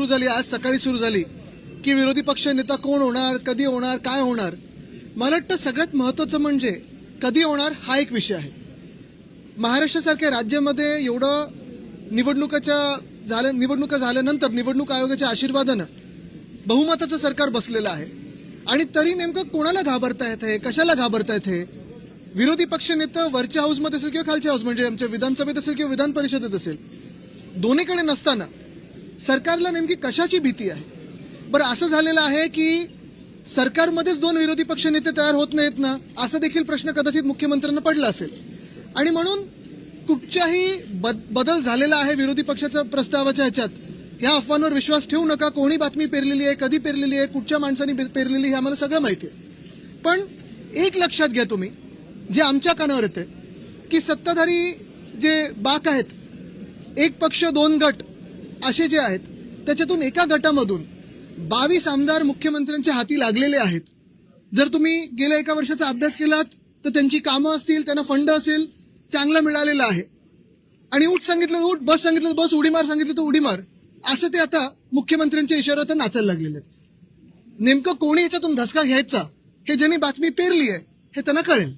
सुरू झाली, आज सकाळी सुरू झाली की विरोधी पक्ष नेता कोण होणार, कधी होणार, काय होणार. मला वाटतं सगळ्यात महत्वाचं म्हणजे कधी होणार हा एक विषय आहे. महाराष्ट्रासारख्या राज्यामध्ये एवढं निवडणुका झाल्यानंतर निवडणूक आयोगाच्या आशीर्वादानं बहुमताचं सरकार बसलेलं आहे आणि तरी नेमकं कोणाला घाबरतायत हे, कशाला घाबरतायत हे. विरोधी पक्ष नेता वरच्या हाऊसमध्ये असेल किंवा खालच्या हाऊस म्हणजे आमच्या विधानसभेत असेल किंवा विधान परिषदेत असेल, दोन्हीकडे नसताना सरकारला नेमकी कशाची भीती आहे. बरं, असं झालेलं आहे की सरकारमध्येच दोन विरोधी पक्ष नेते तयार होत नाहीत ना, असा देखील प्रश्न कदाचित मुख्यमंत्र्यांना पडला असेल आणि म्हणून कुठच्याही बदल झालेला आहे विरोधी पक्षाच्या प्रस्तावाच्या ह्याच्यात, ह्या अफवांवर विश्वास ठेवू नका. कोणी बातमी पेरलेली आहे, कधी पेरलेली आहे, कुठच्या माणसांनी पेरलेली हे आम्हाला सगळं माहिती आहे. पण एक लक्षात घ्या तुम्ही, जे आमच्या कानावर येते की सत्ताधारी जे बाक आहेत, एक पक्ष दोन गट असे जे आहेत, त्याच्यातून एका गटामधून 22 आमदार मुख्यमंत्र्यांच्या हाती लागलेले आहेत. जर तुम्ही गेल्या एका वर्षाचा अभ्यास केलात तर त्यांची कामं असतील, त्यांना फंड असेल, चांगला मिळालेला आहे. आणि उठ सांगितलं तर उठ, बस सांगितलं तर बस, उडी मार सांगितलं तर उडी मार, असं ते आता मुख्यमंत्र्यांच्या इशाऱ्यावर नाचायला लागलेले आहेत. नेमकं कोणी ह्याच्यातून धसका घ्यायचा हे ज्यांनी बातमी पेरली आहे हे त्यांना कळेल.